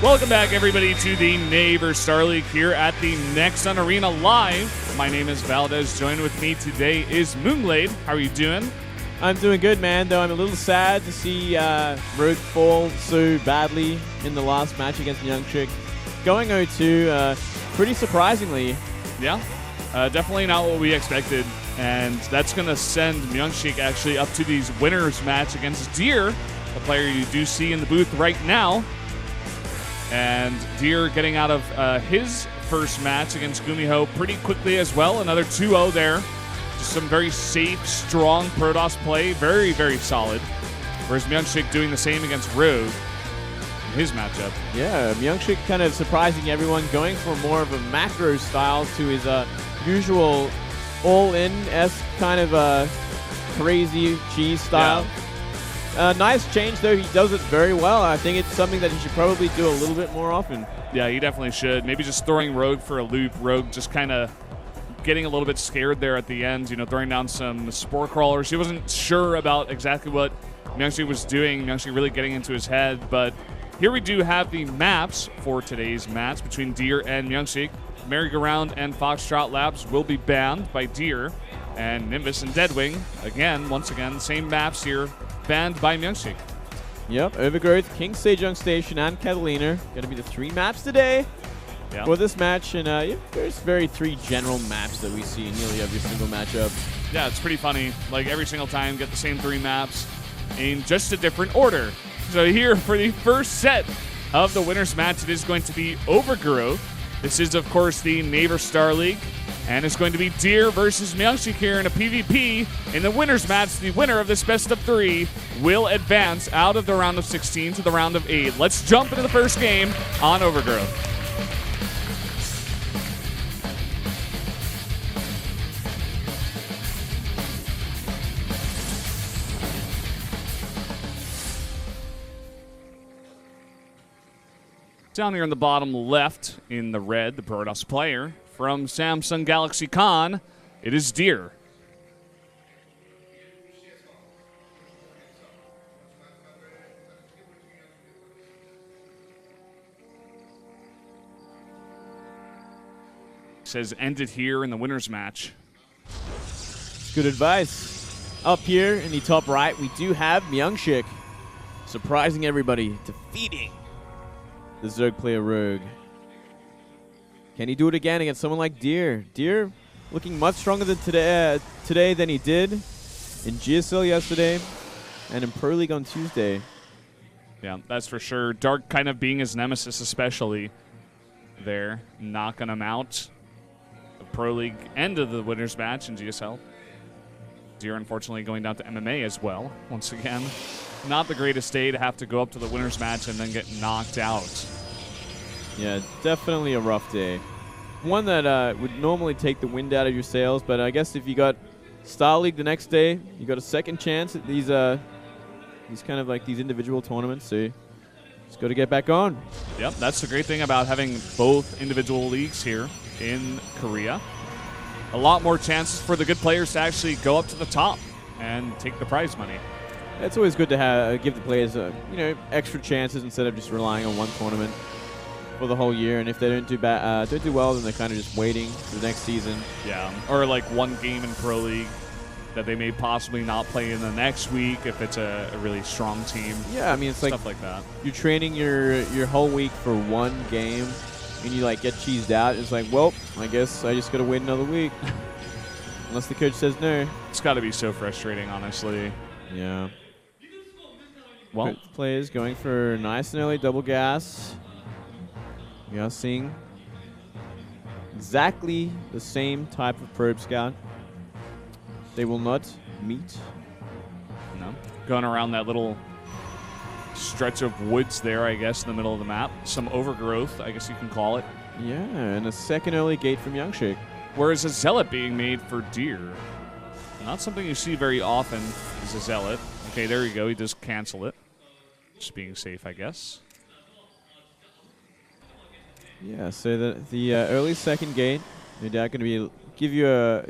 Welcome back, everybody, to the Neighbor Star League here at the Nexon Arena Live. My name is Valdez. Joined with me today is Moonglade. How are you doing? I'm doing good, man, though I'm a little sad to see Rogue fall so badly in the last match against MyuNSiK. Going 0-2, pretty surprisingly. Yeah, definitely not what we expected. And that's going to send MyuNSiK actually up to these winners match against Deer, a player you do see in the booth right now. And Deer getting out of his first match against Gumiho pretty quickly as well. Another 2-0 there. Just some very safe, strong Protoss play. Very, very solid. Whereas MyuNSiK doing the same against Rogue in his matchup. Yeah, MyuNSiK kind of surprising everyone, going for more of a macro style to his usual all-in-esque kind of crazy cheese style. Yeah. Nice change, though. He does it very well. I think it's something that he should probably do a little bit more often. Yeah, he definitely should. Maybe just throwing Rogue for a loop. Rogue just kind of getting a little bit scared there at the end, you know, throwing down some spore crawlers. He wasn't sure about exactly what MyuNSiK was doing. MyuNSiK really getting into his head. But here we do have the maps for today's match between Deer and MyuNSiK. Merry-Go-Round and Foxtrot Labs will be banned by Deer. And Nimbus and Deadwing, once again, same maps here, banned by MyuNSiK. Yep, Overgrowth, King Sejong Station, and Catalina. Going to be the 3 maps today for this match. And there's very 3 general maps that we see in nearly every single matchup. Yeah, it's pretty funny. Like every single time, get the same 3 maps in just a different order. So here for the first set of the winner's match, it is going to be Overgrowth. This is, of course, the Neighbor Star League. And it's going to be Deer versus MyuNSiK here in a PvP. In the winner's match, the winner of this best of 3 will advance out of the round of 16 to the round of 8. Let's jump into the first game on Overgrowth. Down here in the bottom left in the red, the Protoss player. From Samsung Galaxy Con, it is Deer. Says ended here in the winner's match. Good advice. Up here in the top right, we do have MyuNSiK surprising everybody, defeating the Zerg player Rogue. Can he do it again against someone like Deer? Deer looking much stronger than today than he did in GSL yesterday and in Pro League on Tuesday. Yeah, that's for sure. Dark kind of being his nemesis, especially there, knocking him out. The Pro League end of the winner's match in GSL. Deer, unfortunately, going down to MMA as well. Once again, not the greatest day to have to go up to the winner's match and then get knocked out. Yeah, definitely a rough day. One that would normally take the wind out of your sails, but I guess if you got Star League the next day, you got a second chance at these kind of like these individual tournaments, so just got to get back on. Yep, that's the great thing about having both individual leagues here in Korea. A lot more chances for the good players to actually go up to the top and take the prize money. It's always good to give the players extra chances instead of just relying on one tournament for the whole year, and if they don't do well, then they're kind of just waiting for the next season. Yeah, or like one game in Pro League that they may possibly not play in the next week if it's a really strong team. Yeah, I mean, it's stuff like that. You're training your whole week for one game, and you like get cheesed out. It's like, well, I guess I just got to wait another week, unless the coach says no. It's got to be so frustrating, honestly. Yeah. Well, players going for nice and early double gas. We are seeing exactly the same type of probe scout. They will not meet. No. Going around that little stretch of woods there, I guess, in the middle of the map. Some overgrowth, I guess you can call it. Yeah, and a second early gate from MyuNSiK. Whereas a Zealot being made for Deer. Not something you see very often is a Zealot. Okay, there you go. He does cancel it. Just being safe, I guess. Yeah, so the early second gate, no doubt going to give you a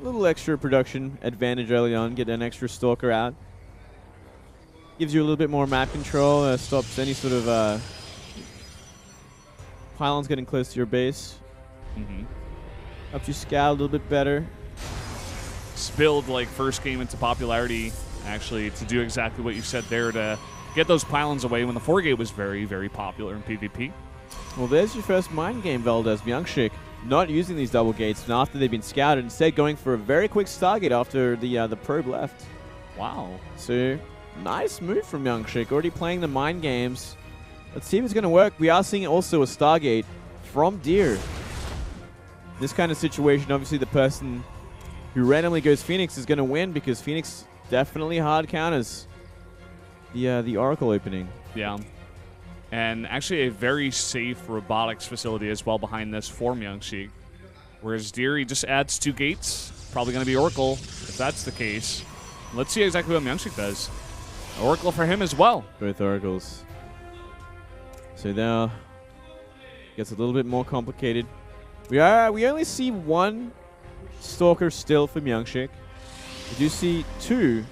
little extra production advantage early on, get an extra stalker out. Gives you a little bit more map control, stops any sort of pylons getting close to your base. Mm-hmm. Helps you scout a little bit better. Spilled like first game into popularity, actually, to do exactly what you said there, to get those pylons away when the 4-gate was very, very popular in PvP. Well, there's your first mind game, Valdez. MyuNSiK not using these double gates after they've been scouted, instead going for a very quick Stargate after the probe left. Wow. So, nice move from MyuNSiK, already playing the mind games. Let's see if it's going to work. We are seeing also a Stargate from Deer. This kind of situation, obviously the person who randomly goes Phoenix is going to win, because Phoenix definitely hard counters the Oracle opening. Yeah. And actually a very safe robotics facility as well behind this for MyuNSiK. Whereas Deer, he just adds 2 gates. Probably going to be Oracle, if that's the case. Let's see exactly what MyuNSiK does. Oracle for him as well. Both Oracles. So now gets a little bit more complicated. We only see 1 Stalker still for MyuNSiK. We do see 2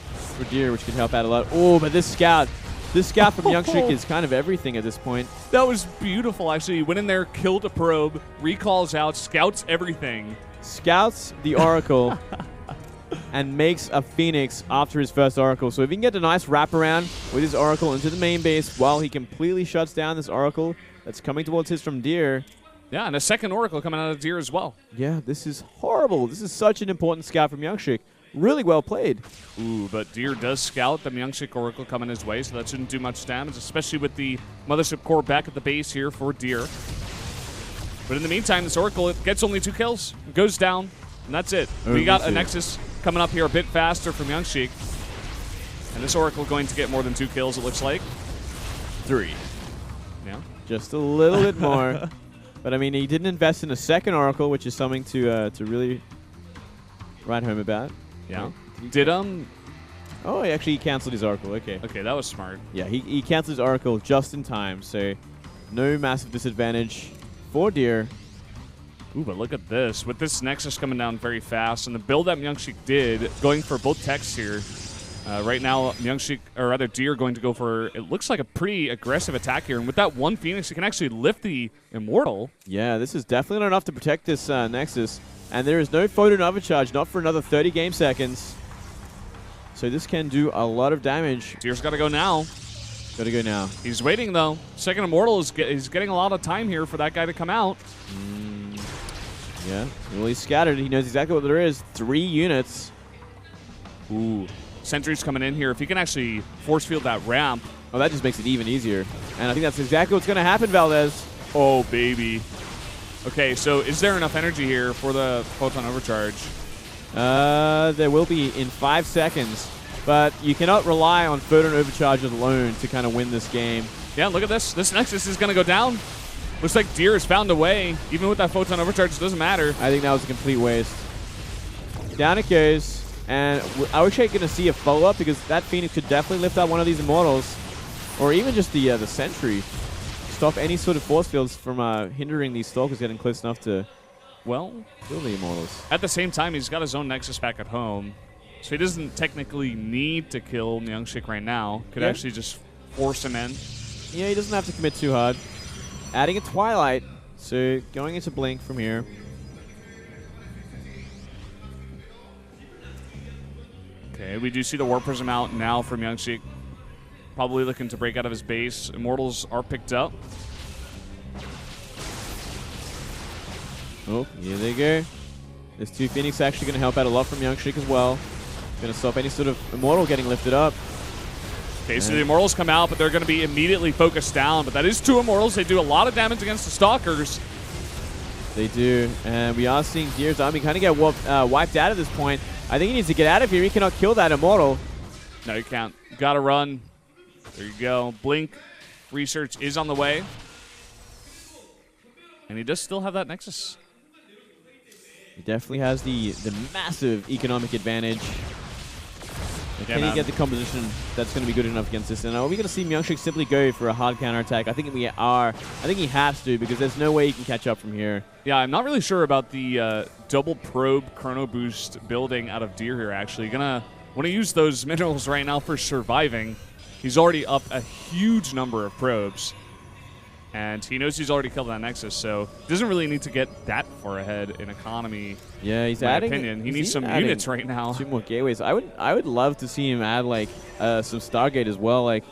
for Deer, which can help out a lot. Oh, but this scout from MyuNSiK is kind of everything at this point. That was beautiful, actually. He went in there, killed a probe, recalls out, scouts everything. Scouts the Oracle and makes a Phoenix after his first Oracle. So if he can get a nice wraparound with his Oracle into the main base while he completely shuts down this Oracle that's coming towards his from Deer. Yeah, and a second Oracle coming out of Deer as well. Yeah, this is horrible. This is such an important scout from MyuNSiK. Really well played. Ooh, but Deer does scout the MyuNSiK Oracle coming his way, so that shouldn't do much damage, especially with the Mothership core back at the base here for Deer. But in the meantime, this Oracle, it gets only 2 kills, goes down, and that's it. We got a Nexus coming up here a bit faster from MyuNSiK. And this Oracle going to get more than 2 kills, it looks like. 3. Yeah. Just a little bit more. But, I mean, he didn't invest in a second Oracle, which is something to really write home about. Yeah. Right? Did, Oh, he canceled his Oracle. Okay. Okay, that was smart. Yeah, he canceled his Oracle just in time, so no massive disadvantage for Deer. Ooh, but look at this. With this Nexus coming down very fast, and the build that MyuNSiK did, going for both techs here. Right now, MyuNSiK, or rather Deer, going to go for, it looks like a pretty aggressive attack here. And with that 1 Phoenix, he can actually lift the Immortal. Yeah, this is definitely not enough to protect this Nexus. And there is no photon overcharge, not for another 30 game seconds. So this can do a lot of damage. Deer's got to go now. Got to go now. He's waiting, though. Second Immortal is getting a lot of time here for that guy to come out. Yeah, well, he's scattered. He knows exactly what there is. 3 units. Ooh. Sentry's coming in here. If he can actually force field that ramp. Oh, that just makes it even easier. And I think that's exactly what's going to happen, Valdez. Oh, baby. Okay, so is there enough energy here for the photon overcharge? There will be in 5 seconds. But you cannot rely on photon overcharge alone to kind of win this game. Yeah, look at this. This Nexus is going to go down. Looks like Deer has found a way. Even with that photon overcharge, it doesn't matter. I think that was a complete waste. Down it goes. And I wish I could see a follow-up, because that Phoenix could definitely lift up one of these Immortals. Or even just the Sentry. Stop any sort of force fields from hindering these Stalkers getting close enough to, well, kill the Immortals. At the same time, he's got his own Nexus back at home. So he doesn't technically need to kill MyuNSiK right now. Could actually just force him in. Yeah, he doesn't have to commit too hard. Adding a Twilight, so going into Blink from here. Okay, we do see the Warp Prism out now from MyuNSiK. Probably looking to break out of his base. Immortals are picked up. Oh, here they go. This 2 Phoenix actually going to help out a lot from MyuNSiK as well. Going to stop any sort of Immortal getting lifted up. Okay, so the Immortals come out, but they're going to be immediately focused down. But that is 2 Immortals. They do a lot of damage against the Stalkers. They do. And we are seeing Deer's army kind of get wiped out at this point. I think he needs to get out of here. He cannot kill that Immortal. No, you can't. Got to run. There you go. Blink research is on the way. And he does still have that Nexus. He definitely has the massive economic advantage. Yeah, can he get the composition that's going to be good enough against this? And are we going to see MyuNSiK simply go for a hard counterattack? I think we are. I think he has to, because there's no way he can catch up from here. Yeah, I'm not really sure about the double probe chrono boost building out of Deer here, actually. Want to use those minerals right now for surviving. He's already up a huge number of probes. And he knows he's already killed that Nexus, so he doesn't really need to get that far ahead in economy. Yeah, he's in my adding. opinion. He needs some units right now. 2 more gateways. I would love to see him add like some Stargate as well, like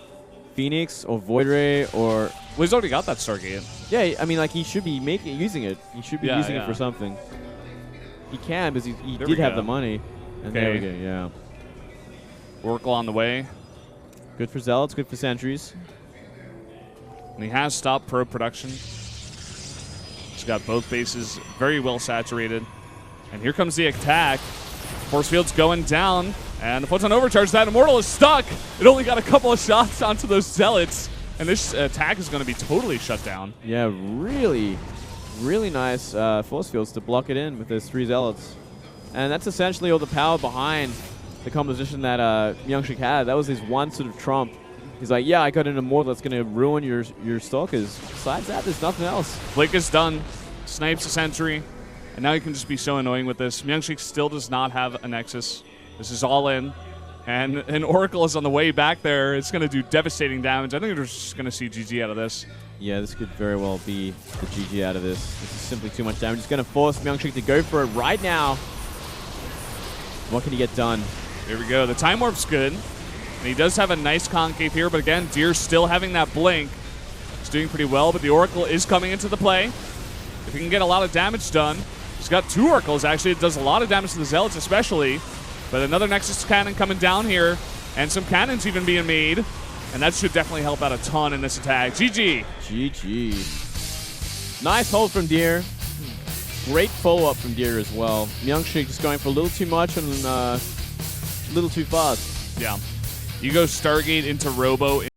Phoenix or Void Ray or. Well, he's already got that Stargate. Yeah, I mean, like he should be using it. He should be using it for something. He can because he did have the money. And there we go. Yeah. Oracle on the way. Good for Zealots. Good for Sentries. And he has stopped probe production. He's got both bases very well saturated. And here comes the attack. Force field's going down. And the Photon overcharge. That Immortal is stuck. It only got a couple of shots onto those Zealots. And this attack is going to be totally shut down. Yeah, really, really nice force fields to block it in with those 3 Zealots. And that's essentially all the power behind the composition that MyuNSiK had. That was his one sort of trump. He's like, yeah, I got an Immortal that's going to ruin your Stalkers. Besides that, there's nothing else. Blake is done. Snipes a sentry. And now he can just be so annoying with this. MyuNSiK still does not have a Nexus. This is all in. And an Oracle is on the way back there. It's going to do devastating damage. I think we're just going to see GG out of this. Yeah, this could very well be the GG out of this. This is simply too much damage. It's going to force MyuNSiK to go for it right now. What can he get done? Here we go. The Time Warp's good. And he does have a nice concave here, but again, Deer's still having that blink. He's doing pretty well, but the Oracle is coming into the play. If he can get a lot of damage done, he's got 2 Oracles, actually. It does a lot of damage to the Zealots, especially. But another Nexus cannon coming down here, and some cannons even being made. And that should definitely help out a ton in this attack. GG. GG. Nice hold from Deer. Great follow-up from Deer as well. MyuNSiK just going for a little too much and a little too fast. Yeah. You go Stargate into Robo.